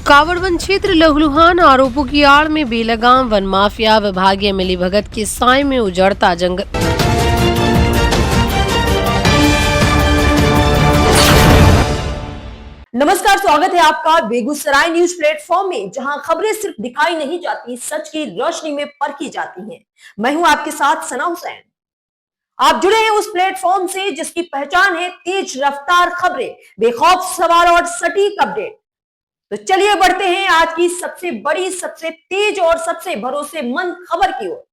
कावड़वन क्षेत्र लहलुहान आरोपों की आड़ में बेलगाम वन माफिया विभागीय मिलीभगत के साए में उजड़ता जंगल। नमस्कार, स्वागत है आपका बेगूसराय न्यूज प्लेटफॉर्म में, जहां खबरें सिर्फ दिखाई नहीं जाती, सच की रोशनी में परखी जाती हैं। मैं हूं आपके साथ सना हुसैन। आप जुड़े हैं उस प्लेटफॉर्म से जिसकी पहचान है तेज रफ्तार खबरें, बेखौफ सवाल और सटीक अपडेट। तो चलिए बढ़ते हैं आज की सबसे बड़ी, सबसे तेज और सबसे भरोसेमंद खबर की ओर,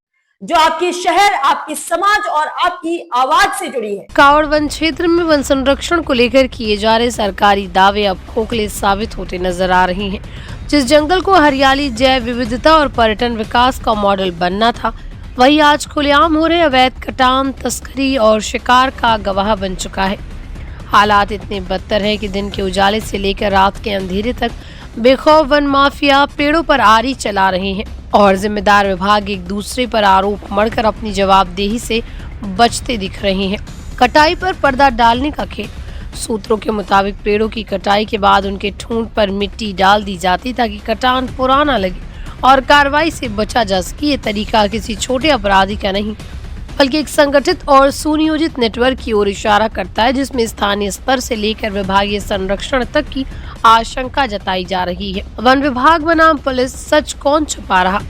जो आपके शहर, आपके समाज और आपकी आवाज से जुड़ी है। कावड़ वन क्षेत्र में वन संरक्षण को लेकर किए जा रहे सरकारी दावे अब खोखले साबित होते नजर आ रहे हैं। जिस जंगल को हरियाली, जैव विविधता और पर्यटन विकास का मॉडल बनना था, वही आज खुलेआम हो रहे अवैध कटान, तस्करी और शिकार का गवाह बन चुका है। हालात इतने बदतर है कि दिन के उजाले से लेकर रात के अंधेरे तक बेखौफ वन माफिया पेड़ों पर आरी चला रहे हैं और जिम्मेदार विभाग एक दूसरे पर आरोप मढ़कर अपनी जवाबदेही से बचते दिख रहे हैं। कटाई पर पर्दा डालने का खेल। सूत्रों के मुताबिक पेड़ों की कटाई के बाद उनके ठूंठ पर मिट्टी डाल दी जाती ताकि कटान पुराना लगे और कार्रवाई से बचा जा सके। ये तरीका किसी छोटे अपराधी का नहीं, बल्कि एक संगठित और सुनियोजित नेटवर्क की ओर इशारा करता है, जिसमें स्थानीय स्तर से लेकर विभागीय संरक्षण तक की आशंका जताई जा रही है। वन विभाग बनाम पुलिस, सच कौन छुपा रहा?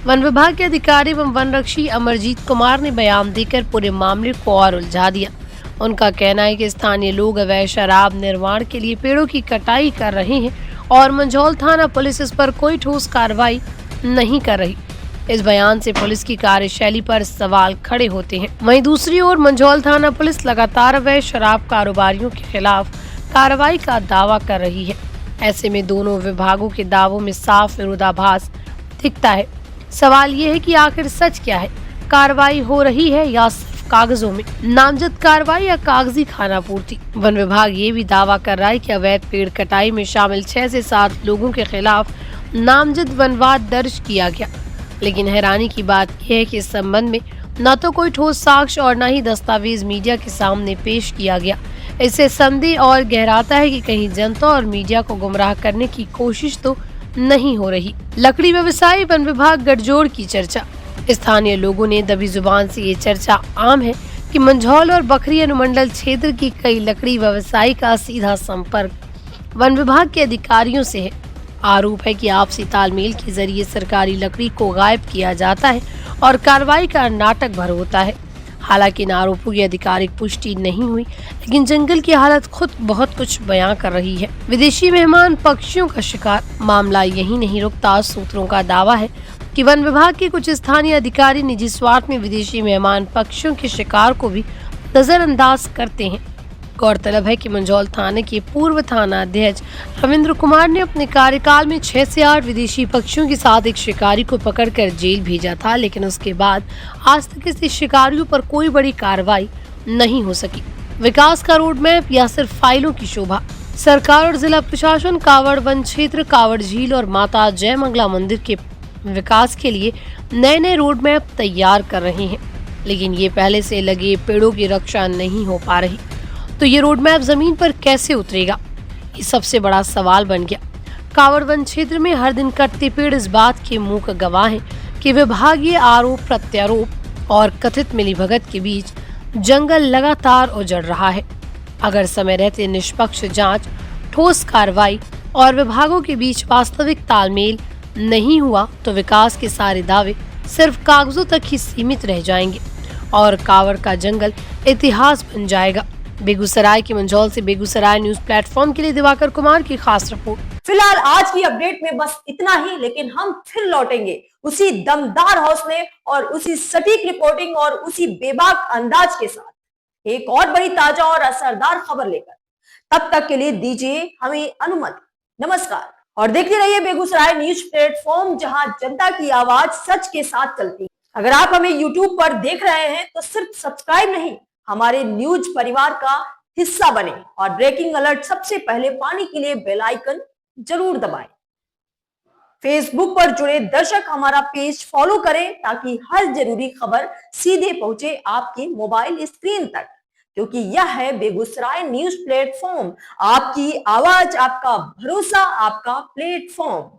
वन विभाग के अधिकारी एवं वनरक्षी अमरजीत कुमार ने बयान देकर पूरे मामले को और उलझा दिया। उनका कहना है कि स्थानीय लोग अवैध शराब निर्माण के लिए पेड़ों की कटाई कर रहे हैं और मंझौल थाना पुलिस इस पर कोई ठोस कार्रवाई नहीं कर रही। इस बयान से पुलिस की कार्यशैली पर सवाल खड़े होते हैं। वहीं दूसरी ओर मंझौल थाना पुलिस लगातार अवैध शराब कारोबारियों के खिलाफ कार्रवाई का दावा कर रही है। ऐसे में दोनों विभागों के दावों में साफ विरोधाभास दिखता है। सवाल ये है कि आखिर सच क्या है? कार्रवाई हो रही है या सिर्फ कागजों में? नामजद कार्रवाई या कागजी खाना पूर्ति? वन विभाग ये भी दावा कर रहा है कि अवैध पेड़ कटाई में शामिल 6 से 7 लोगों के खिलाफ नामजद वनवाद दर्ज किया गया। लेकिन हैरानी की बात यह है कि इस संबंध में न तो कोई ठोस साक्ष्य और न ही दस्तावेज मीडिया के सामने पेश किया गया। इससे संदेह और गहराता है कि कहीं जनता और मीडिया को गुमराह करने की कोशिश तो नहीं हो रही। लकड़ी व्यवसायी वन विभाग गठजोड़ की चर्चा। स्थानीय लोगों ने दबी जुबान से ये चर्चा आम है कि मंझौल और बखरी अनुमंडल क्षेत्र की कई लकड़ी व्यवसायी का सीधा संपर्क वन विभाग के अधिकारियों से है। आरोप है कि आपसी तालमेल के जरिए सरकारी लकड़ी को गायब किया जाता है और कार्रवाई का नाटक भर होता है। हालांकि इन आरोपों की आधिकारिक पुष्टि नहीं हुई, लेकिन जंगल की हालत खुद बहुत कुछ बयां कर रही है। विदेशी मेहमान पक्षियों का शिकार। मामला यही नहीं रुकता। सूत्रों का दावा है कि वन विभाग के कुछ स्थानीय अधिकारी निजी स्वार्थ में विदेशी मेहमान पक्षियों के शिकार को भी नजरअंदाज करते हैं। गौरतलब है कि मंझौल थाने के पूर्व थाना अध्यक्ष रविंद्र कुमार ने अपने कार्यकाल में 6 से 8 विदेशी पक्षियों के साथ एक शिकारी को पकड़कर जेल भेजा था, लेकिन उसके बाद आज तक इस शिकारियों पर कोई बड़ी कार्रवाई नहीं हो सकी। विकास का रोड मैप या सिर्फ फाइलों की शोभा? सरकार और जिला प्रशासन कावड़ वन क्षेत्र, कावड़ झील और माता जय मंगला मंदिर के विकास के लिए नए नए रोड मैप तैयार कर रहे हैं, लेकिन ये पहले से लगे पेड़ों की रक्षा नहीं हो पा रही। तो ये रोड मैप जमीन पर कैसे उतरेगा? ये सबसे बड़ा सवाल बन गया। कावड़ वन क्षेत्र में हर दिन कटते पेड़ इस बात के मूक गवाह हैं कि विभागीय आरोप प्रत्यारोप और कथित मिलीभगत के बीच जंगल लगातार उजड़ रहा है। अगर समय रहते निष्पक्ष जांच, ठोस कार्रवाई और विभागों के बीच वास्तविक तालमेल नहीं हुआ तो विकास के सारे दावे सिर्फ कागजों तक ही सीमित रह जाएंगे और कावड़ का जंगल इतिहास बन जाएगा। बेगूसराय के मंझौल से बेगूसराय न्यूज प्लेटफॉर्म के लिए दिवाकर कुमार की खास रिपोर्ट। फिलहाल आज की अपडेट में बस इतना ही, लेकिन हम फिर लौटेंगे उसी दमदार हौसले और उसी सटीक रिपोर्टिंग और उसी बेबाक अंदाज के साथ एक और बड़ी ताजा और असरदार खबर लेकर। तब तक के लिए दीजिए हमें अनुमति। नमस्कार और देखते रहिए बेगूसराय न्यूज प्लेटफॉर्म, जहां जनता की आवाज सच के साथ चलती है। अगर आप हमें यूट्यूब पर देख रहे हैं तो सिर्फ सब्सक्राइब नहीं, हमारे न्यूज परिवार का हिस्सा बने और ब्रेकिंग अलर्ट सबसे पहले पाने के लिए बेल आइकन जरूर दबाएं। फेसबुक पर जुड़े दर्शक हमारा पेज फॉलो करें ताकि हर जरूरी खबर सीधे पहुंचे आपके मोबाइल स्क्रीन तक। क्योंकि यह है बेगूसराय न्यूज प्लेटफॉर्म, आपकी आवाज, आपका भरोसा, आपका प्लेटफॉर्म।